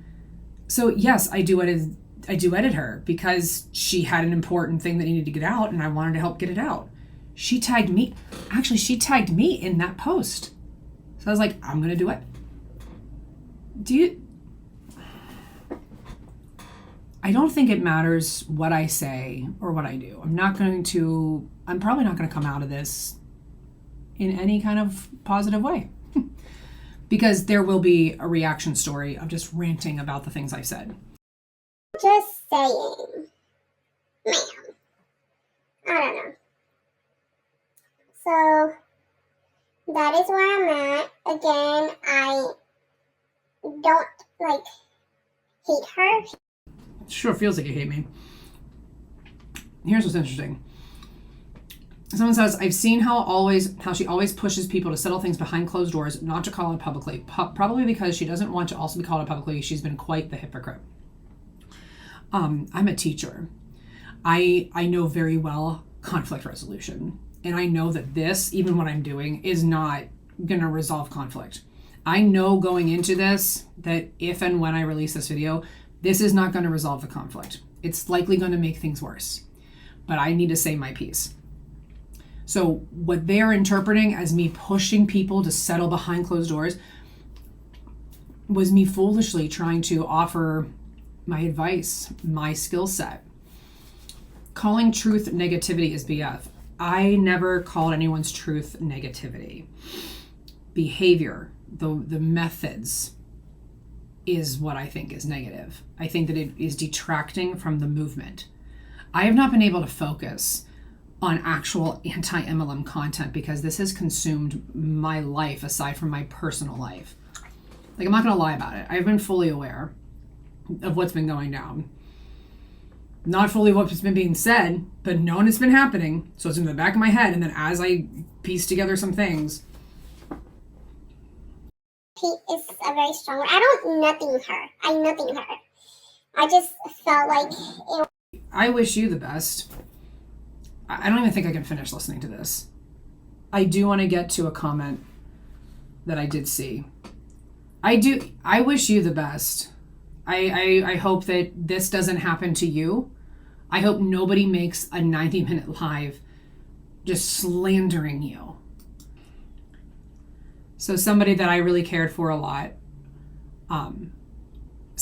So yes, I duetted her because she had an important thing that needed to get out and I wanted to help get it out. She tagged me in that post. So I was like, I'm going to duet. I don't think it matters what I say or what I do. I'm probably not going to come out of this in any kind of positive way. Because there will be a reaction story of just ranting about the things I said. Just saying, ma'am. I don't know. So that is where I'm at. Again, I don't hate her. It sure feels like you hate me. Here's what's interesting. Someone says, I've seen how she always pushes people to settle things behind closed doors, not to call out publicly. Probably because she doesn't want to also be called out publicly. She's been quite the hypocrite. I'm a teacher. I know very well conflict resolution. And I know that this, even what I'm doing, is not going to resolve conflict. I know going into this that if and when I release this video, this is not going to resolve the conflict. It's likely going to make things worse. But I need to say my piece. So what they're interpreting as me pushing people to settle behind closed doors was me foolishly trying to offer my advice, my skill set. Calling truth negativity is BF. I never called anyone's truth negativity. Behavior, the methods, is what I think is negative. I think that it is detracting from the movement. I have not been able to focus on actual anti-MLM content because this has consumed my life aside from my personal life. I'm not going to lie about it. I've been fully aware of what's been going down. Not fully what's been being said, but knowing it's been happening. So it's in the back of my head. And then as I piece together some things. He is a very strong word. I don't nothing her. I just felt like I wish you the best. I don't even think I can finish listening to this. I do want to get to a comment that I did see. I wish you the best. I hope that this doesn't happen to you. I hope nobody makes a 90-minute live just slandering you. So somebody that I really cared for a lot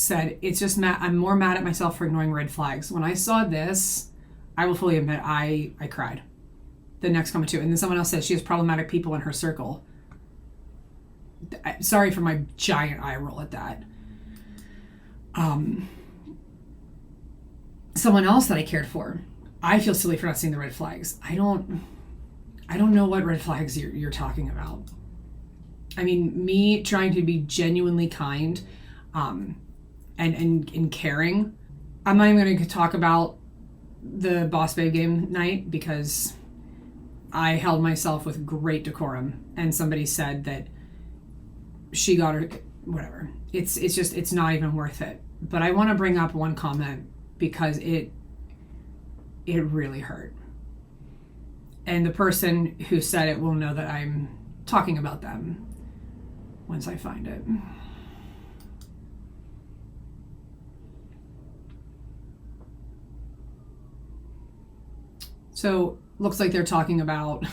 said, it's just I'm more mad at myself for ignoring red flags. When I saw this, I will fully admit I cried. The next comment too. And then someone else says she has problematic people in her circle. Sorry for my giant eye roll at that. Someone else that I cared for, I feel silly for not seeing the red flags. I don't know what red flags you're talking about. I mean, me trying to be genuinely kind and caring. I'm not even going to talk about the Boss Babe game night because I held myself with great decorum, and somebody said that she got her, whatever. It's not even worth it. But I want to bring up one comment because it really hurt. And the person who said it will know that I'm talking about them once I find it. So, looks like they're talking about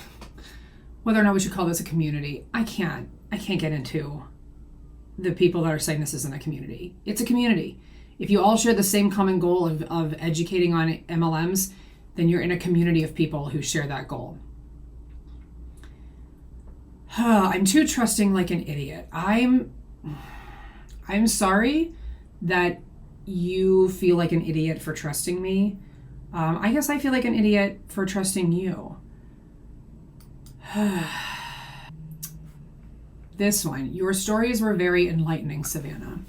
whether or not we should call this a community. I can't get into the people that are saying this isn't a community. It's a community. If you all share the same common goal of educating on MLMs, then you're in a community of people who share that goal. I'm too trusting like an idiot. I'm sorry that you feel like an idiot for trusting me. I guess I feel like an idiot for trusting you. This one, your stories were very enlightening, Savannah.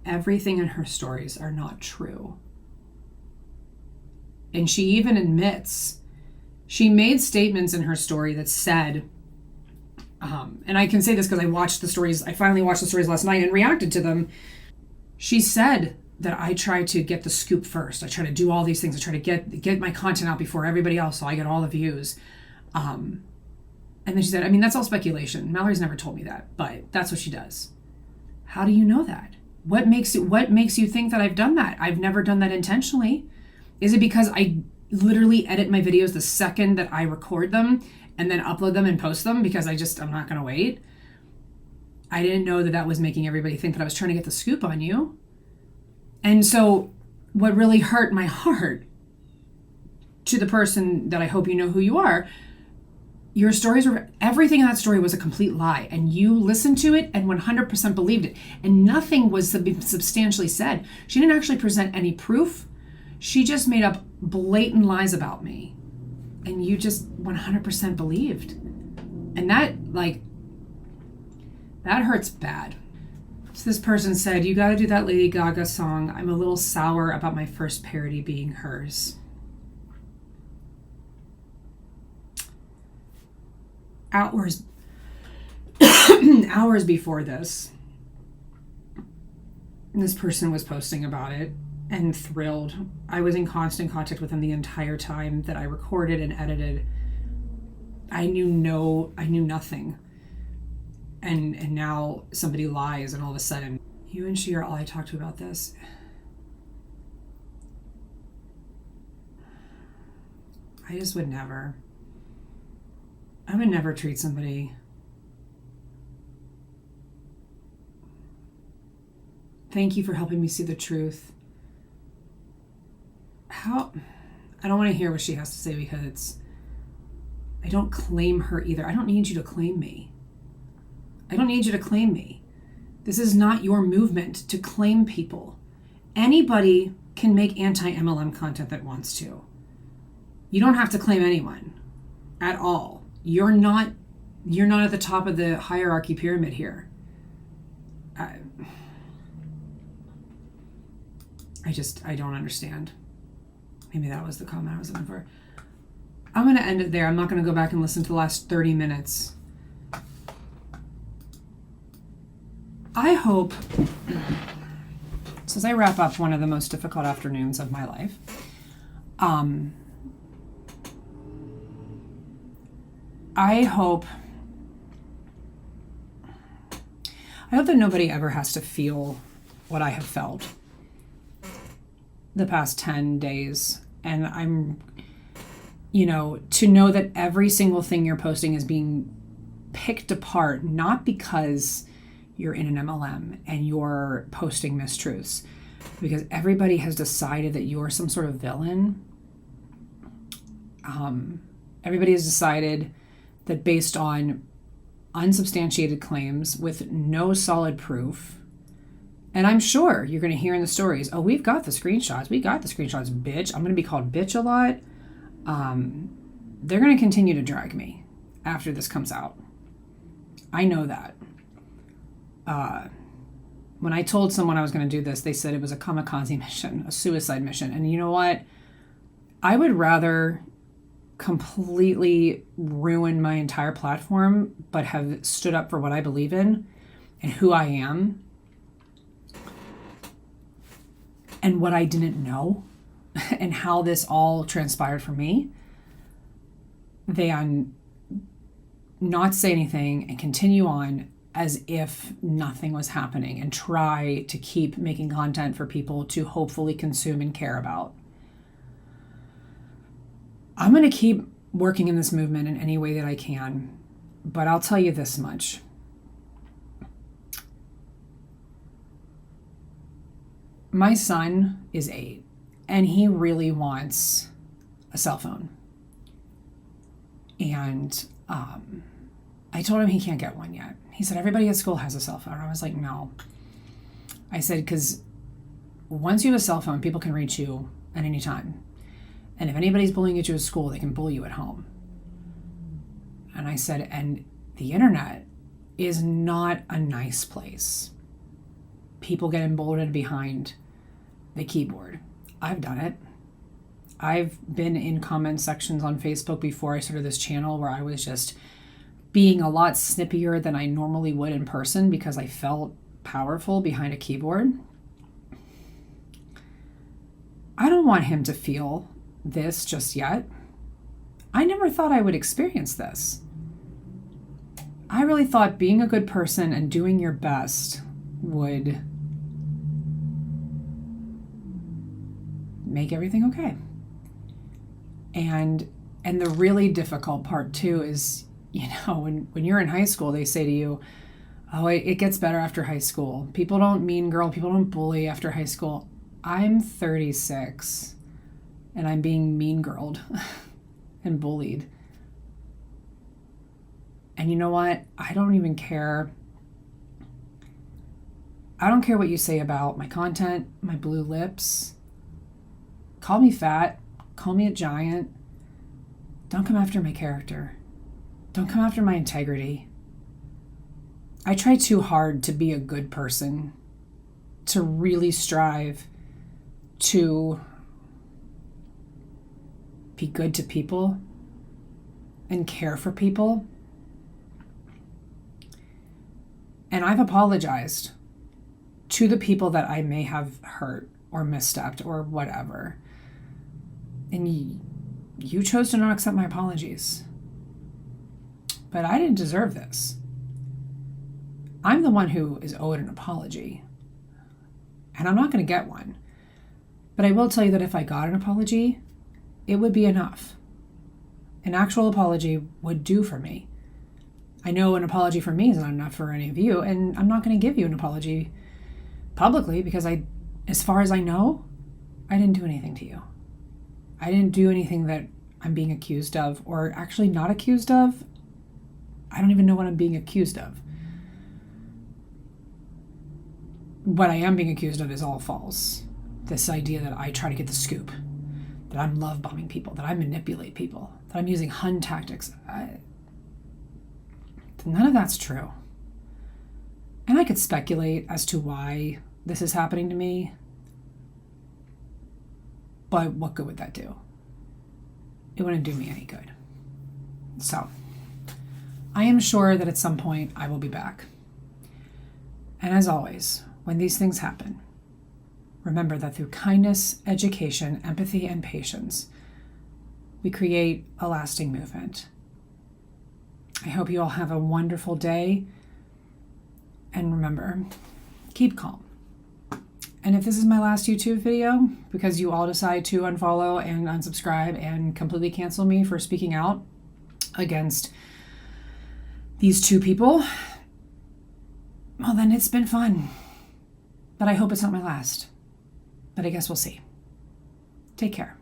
Everything in her stories are not true. And she even admits, she made statements in her story that said, and I can say this because I finally watched the stories last night and reacted to them. She said that I try to get the scoop first. I try to do all these things. I try to get my content out before everybody else so I get all the views. And then she said, I mean, that's all speculation. Mallory's never told me that, but that's what she does. How do you know that? What makes you think that I've done that? I've never done that intentionally. Is it because I literally edit my videos the second that I record them and then upload them and post them because I'm not going to wait? I didn't know that was making everybody think that I was trying to get the scoop on you. And so what really hurt my heart, to the person that I hope you know who you are, your stories everything in that story was a complete lie, and you listened to it and 100% believed it, and nothing was substantially said. She didn't actually present any proof. She just made up blatant lies about me, and you just 100% believed. And that hurts bad. So this person said, you got to do that Lady Gaga song. I'm a little sour about my first parody being hers. Hours before this person was posting about it and thrilled. I was in constant contact with him the entire time that I recorded and edited. I knew nothing. And now somebody lies, and all of a sudden, you and she are all I talk to about this. I just would never. I would never treat somebody. Thank you for helping me see the truth. I don't want to hear what she has to say because I don't claim her either. I don't need you to claim me. I don't need you to claim me. This is not your movement to claim people. Anybody can make anti-MLM content that wants to. You don't have to claim anyone at all. You're not at the top of the hierarchy pyramid here. I don't understand. Maybe that was the comment I was looking for. I'm going to end it there. I'm not going to go back and listen to the last 30 minutes. I hope, so as I wrap up one of the most difficult afternoons of my life, I hope that nobody ever has to feel what I have felt the past 10 days. And I'm, to know that every single thing you're posting is being picked apart, not because you're in an MLM and you're posting mistruths, because everybody has decided that you're some sort of villain. Everybody has decided that based on unsubstantiated claims with no solid proof, and I'm sure you're going to hear in the stories, oh, we've got the screenshots. We got the screenshots, bitch. I'm going to be called bitch a lot. They're going to continue to drag me after this comes out. I know that. When I told someone I was going to do this, they said it was a kamikaze mission, a suicide mission. And you know what? I would rather completely ruin my entire platform, but have stood up for what I believe in and who I am and what I didn't know and how this all transpired for me, than not say anything and continue on as if nothing was happening and try to keep making content for people to hopefully consume and care about. I'm going to keep working in this movement in any way that I can, but I'll tell you this much. My son is 8, and he really wants a cell phone. And I told him he can't get one yet. He said, everybody at school has a cell phone. I was like, no. I said, because once you have a cell phone, people can reach you at any time. And if anybody's bullying at you at school, they can bully you at home. And I said, and the internet is not a nice place. People get emboldened behind the keyboard. I've done it. I've been in comment sections on Facebook before I started this channel where I was just being a lot snippier than I normally would in person because I felt powerful behind a keyboard. I don't want him to feel this just yet. I never thought I would experience this. I really thought being a good person and doing your best would make everything okay. And the really difficult part too is, you know, when you're in high school, they say to you, oh, it gets better after high school. People don't mean girl, people don't bully after high school. I'm 36 and I'm being mean girled and bullied. And you know what? I don't even care. I don't care what you say about my content, my blue lips. Call me fat, call me a giant. Don't come after my character. Don't come after my integrity. I try too hard to be a good person, to really strive to be good to people and care for people. And I've apologized to the people that I may have hurt or misstepped or whatever. And you chose to not accept my apologies. But I didn't deserve this. I'm the one who is owed an apology. And I'm not going to get one. But I will tell you that if I got an apology, it would be enough. An actual apology would do for me. I know an apology for me is not enough for any of you, and I'm not going to give you an apology publicly because as far as I know, I didn't do anything to you. I didn't do anything that I'm being accused of, or actually not accused of. I don't even know what I'm being accused of. What I am being accused of is all false. This idea that I try to get the scoop, that I'm love bombing people, that I manipulate people, that I'm using Hun tactics. None of that's true. And I could speculate as to why this is happening to me, but what good would that do? It wouldn't do me any good. So, I am sure that at some point I will be back. And as always, when these things happen, remember that through kindness, education, empathy, and patience, we create a lasting movement. I hope you all have a wonderful day. And remember, keep calm. And if this is my last YouTube video, because you all decide to unfollow and unsubscribe and completely cancel me for speaking out against these two people, Well, then it's been fun. But I hope it's not my last. But I guess we'll see. Take care.